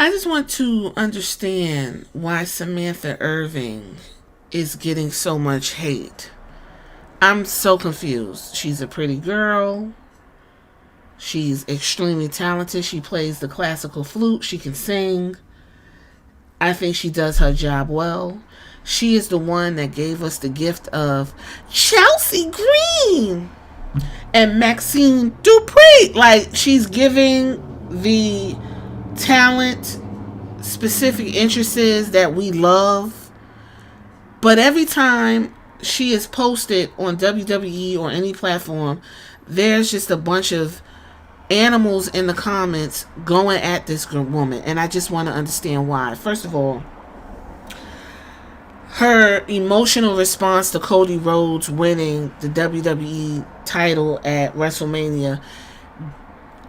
I just want to understand why Samantha Irving is getting so much hate. I'm so confused. She's a pretty girl. She's extremely talented. She plays the classical flute. She can sing. I think she does her job well. She is the one that gave us the gift of Chelsea Green and Maxine Dupree. Like, she's giving the talent, specific interests that we love. But every time she is posted on WWE or any platform, there's just a bunch of animals in the comments going at this woman, and I just want to understand why. First of all, her emotional response to Cody Rhodes winning the WWE title at WrestleMania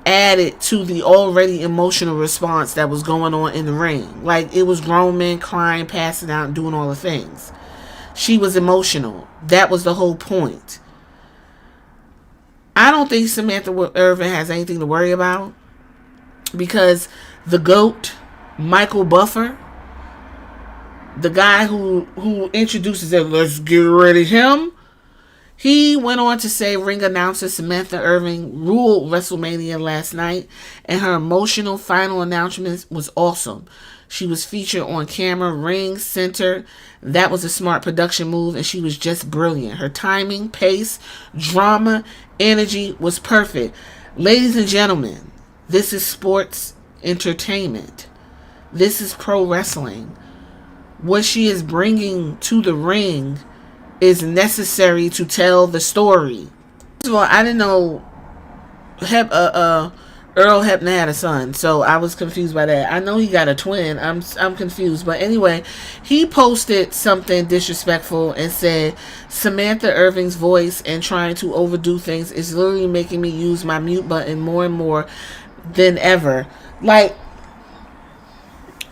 added to the already emotional response that was going on in the ring. Like, it was grown men crying, passing out, and doing all the things. She was emotional. That was the whole point. I don't think Samantha Irvin has anything to worry about, because the GOAT, Michael Buffer, the guy who introduces it, let's get rid of him, he went on to say ring announcer Samantha Irving ruled WrestleMania last night, and her emotional final announcement was awesome. She was featured on camera, ring center. That was a smart production move, and she was just brilliant. Her timing, pace, drama, energy was perfect. Ladies and gentlemen, this is sports entertainment. This is pro wrestling. What she is bringing to the ring is necessary to tell the story. First of all, I didn't know Earl Hebner had a son, so I was confused by that. I know he got a twin. I'm confused, but anyway, he posted something disrespectful and said Samantha Irving's voice and trying to overdo things is literally making me use my mute button more and more than ever. Like,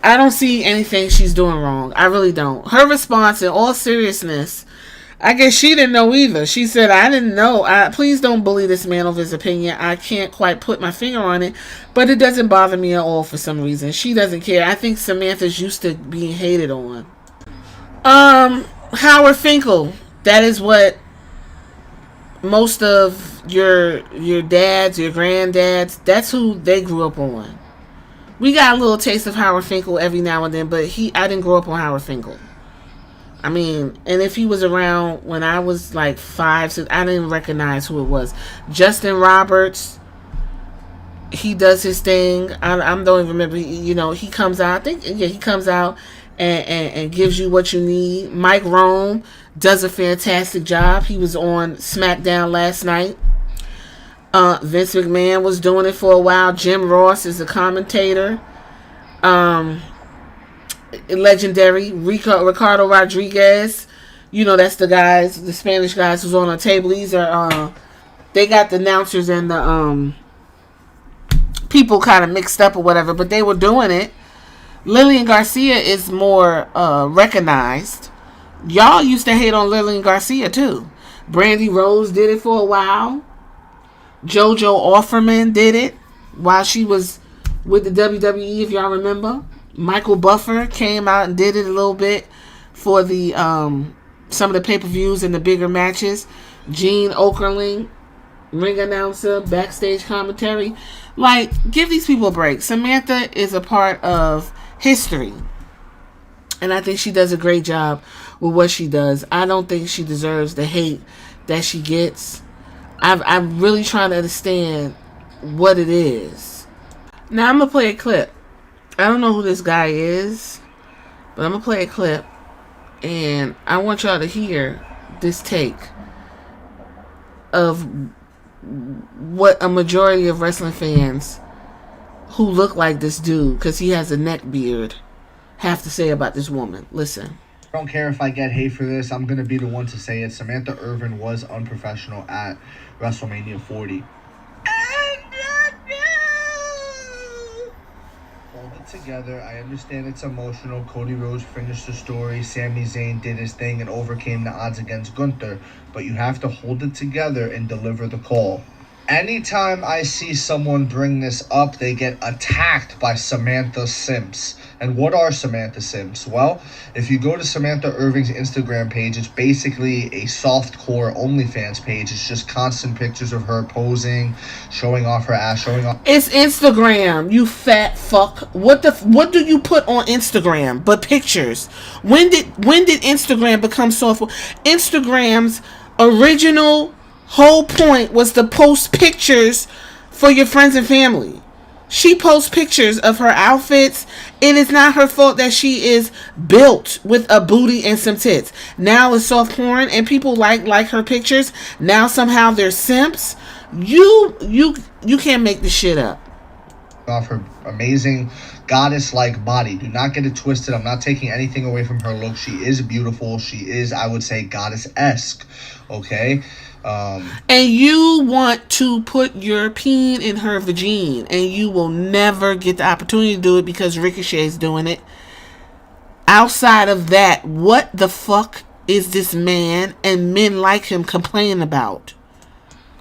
I don't see anything she's doing wrong. I really don't. Her response, in all seriousness, I guess she didn't know either. She said, I didn't know. Please don't bully this man over his opinion. I can't quite put my finger on it, but it doesn't bother me at all for some reason. She doesn't care. I think Samantha's used to being hated on. Howard Finkel. That is what most of your dads, your granddads, that's who they grew up on. We got a little taste of Howard Finkel every now and then, but I didn't grow up on Howard Finkel. I mean, and if he was around when I was like 5, 6, I didn't recognize who it was. Justin Roberts, he does his thing. I don't even remember. He comes out. I think, he comes out and gives you what you need. Mike Rome does a fantastic job. He was on SmackDown last night. Vince McMahon was doing it for a while. Jim Ross is a commentator. Legendary Ricardo Rodriguez, that's the Spanish guys who's on the table. These are they got the announcers and the people kind of mixed up or whatever, but they were doing it. Lillian Garcia is more recognized. Y'all used to hate on Lillian Garcia too. Brandy Rose did it for a while. JoJo Offerman did it while she was with the WWE, if y'all remember. Michael Buffer came out and did it a little bit for the some of the pay-per-views and the bigger matches. Gene Okerlund, ring announcer, backstage commentary. Like, give these people a break. Samantha is a part of history, and I think she does a great job with what she does. I don't think she deserves the hate that she gets. I'm really trying to understand what it is. Now I'm gonna play a clip. I don't know who this guy is, but I'm going to play a clip, and I want y'all to hear this take of what a majority of wrestling fans who look like this dude, because he has a neck beard, have to say about this woman. Listen. I don't care if I get hate for this. I'm going to be the one to say it. Samantha Irvin was unprofessional at WrestleMania 40. Hold it together. I understand it's emotional. Cody Rhodes finished the story. Sami Zayn did his thing and overcame the odds against Gunther. But you have to hold it together and deliver the call. Anytime I see someone bring this up, they get attacked by Samantha Simps. And what are Samantha Simps? Well, if you go to Samantha Irving's Instagram page, it's basically a softcore OnlyFans page. It's just constant pictures of her posing, showing off her ass, showing off. It's Instagram, you fat fuck. What do you put on Instagram but pictures? When did Instagram become soft? Instagram's original whole point was to post pictures for your friends and family. She posts pictures of her outfits. It is not her fault that she is built with a booty and some tits. Now it's soft porn and people like her pictures. Now somehow they're simps. You can't make this shit up. Off her amazing goddess-like body. Do not get it twisted. I'm not taking anything away from her look. She is beautiful. She is, I would say, goddess-esque. Okay? And you want to put your peen in her vagine, and you will never get the opportunity to do it because Ricochet's doing it. Outside of that, what the fuck is this man and men like him complaining about?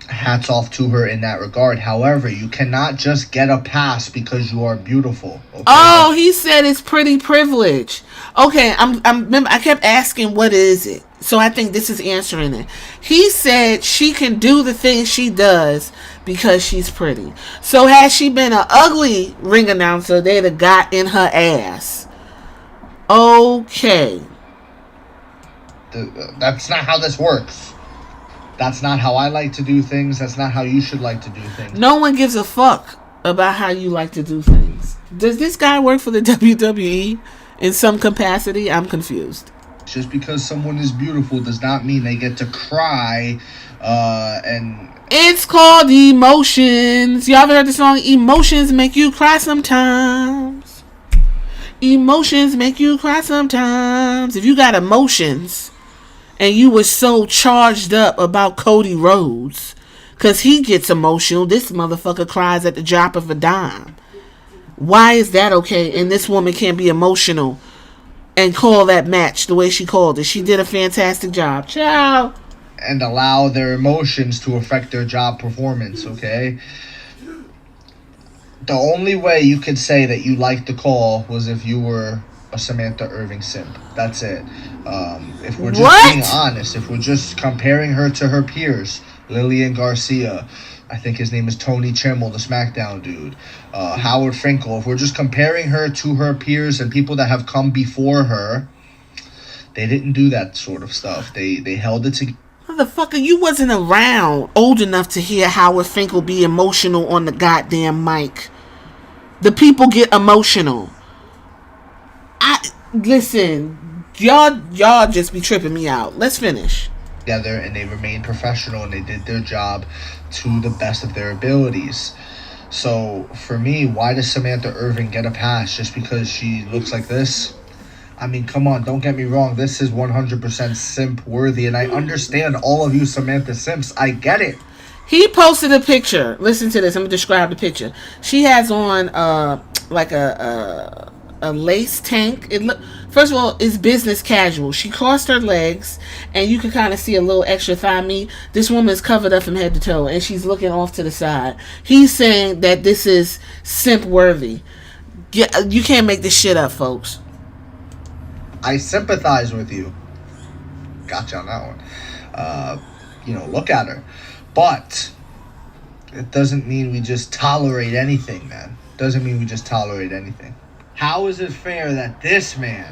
Hats off to her in that regard. However, you cannot just get a pass because you are beautiful. Okay? Oh, he said it's pretty privilege. Okay, I kept asking what is it? So I think this is answering it. He said she can do the things she does because she's pretty. So had she been an ugly ring announcer, they'd have got in her ass. Okay. That's not how this works. That's not how I like to do things. That's not how you should like to do things. No one gives a fuck about how you like to do things. Does this guy work for the WWE in some capacity? I'm confused. Just because someone is beautiful does not mean they get to cry and... It's called emotions. Y'all ever heard the song Emotions Make You Cry Sometimes? Emotions make you cry sometimes. If you got emotions and you were so charged up about Cody Rhodes because he gets emotional, this motherfucker cries at the drop of a dime. Why is that okay? And this woman can't be emotional and call that match the way she called it. She did a fantastic job. Ciao. And allow their emotions to affect their job performance, okay? The only way you could say that you liked the call was if you were a Samantha Irving simp. That's it. If we're just being honest, if we're just comparing her to her peers, Lillian Garcia, I think his name is Tony Chimmel, the SmackDown dude, Howard Finkel, if we're just comparing her to her peers and people that have come before her, they didn't do that sort of stuff. They held it together. Motherfucker, you wasn't around old enough to hear Howard Finkel be emotional on the goddamn mic. The people get emotional. Listen, y'all just be tripping me out. Let's finish. Together, and they remained professional, and they did their job to the best of their abilities. So for me, why does Samantha Irving get a pass just because she looks like this? I mean, come on, don't get me wrong. This is 100% simp worthy, and I understand all of you Samantha simps. I get it. He posted a picture. Listen to this. I'm gonna describe the picture. She has on like a lace tank. First of all, it's business casual. She crossed her legs, and you can kind of see a little extra thigh meat. This woman is covered up from head to toe, and she's looking off to the side. He's saying that this is simp worthy. You can't make this shit up, folks. I sympathize with you. Gotcha on that one. Look at her. But it doesn't mean we just tolerate anything, man. Doesn't mean we just tolerate anything. How is it fair that this man,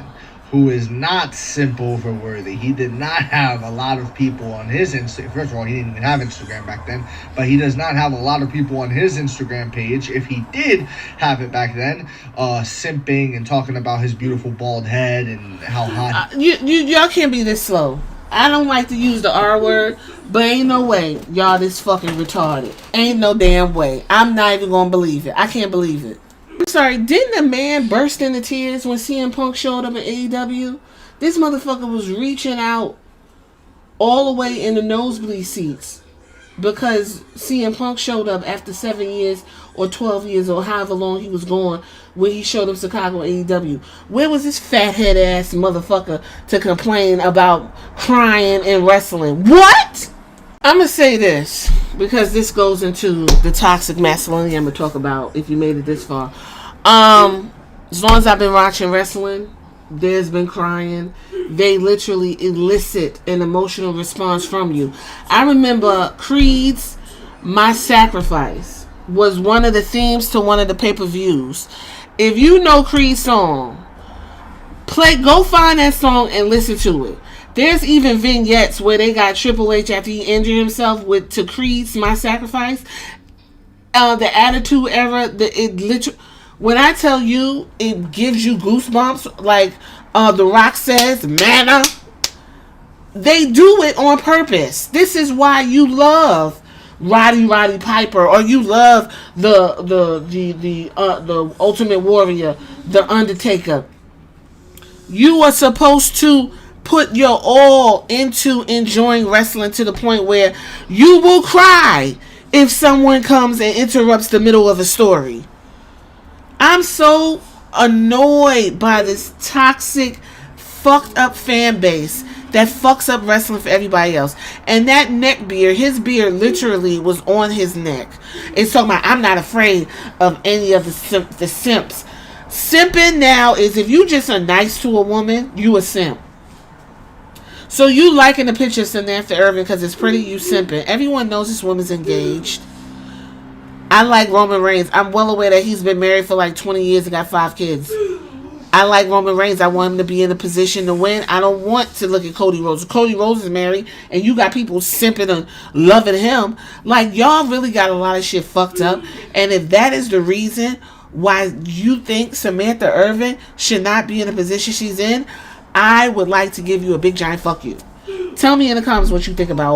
who is not simp over worthy, he did not have a lot of people on his Instagram. First of all, he didn't even have Instagram back then, but he does not have a lot of people on his Instagram page. If he did have it back then, simping and talking about his beautiful bald head and how hot. Y'all can't be this slow. I don't like to use the R word, but ain't no way y'all this fucking retarded. Ain't no damn way. I'm not even gonna believe it. I can't believe it. I'm sorry, didn't a man burst into tears when CM Punk showed up at AEW? This motherfucker was reaching out all the way in the nosebleed seats because CM Punk showed up after 7 years or 12 years or however long he was gone when he showed up Chicago AEW. Where was this fathead ass motherfucker to complain about crying and wrestling? What? I'm gonna say this because this goes into the toxic masculinity I'm gonna talk about if you made it this far. As long as I've been watching wrestling, there's been crying. They literally elicit an emotional response from you. I remember Creed's "My Sacrifice" was one of the themes to one of the pay-per-views. If you know Creed's song, go find that song and listen to it. There's even vignettes where they got Triple H after he injured himself to Creed's "My Sacrifice." The Attitude Era, it literally, when I tell you, it gives you goosebumps. Like The Rock says, "Manna." They do it on purpose. This is why you love Roddy Piper, or you love the Ultimate Warrior, The Undertaker. You are supposed to put your all into enjoying wrestling to the point where you will cry if someone comes and interrupts the middle of a story. I'm so annoyed by this toxic, fucked up fan base that fucks up wrestling for everybody else. And that neck beard, his beard literally was on his neck. It's talking about, I'm not afraid of any of the simps. Simping now is if you just are nice to a woman, you a simp. So you liking the picture of Samantha Irvin because it's pretty, you simping. Everyone knows this woman's engaged. I like Roman Reigns. I'm well aware that he's been married for like 20 years and got 5 kids. I like Roman Reigns. I want him to be in a position to win. I don't want to look at Cody Rhodes. Cody Rhodes is married and you got people simping and loving him. Like, y'all really got a lot of shit fucked up. And if that is the reason why you think Samantha Irvin should not be in the position she's in, I would like to give you a big giant fuck you. Tell me in the comments what you think about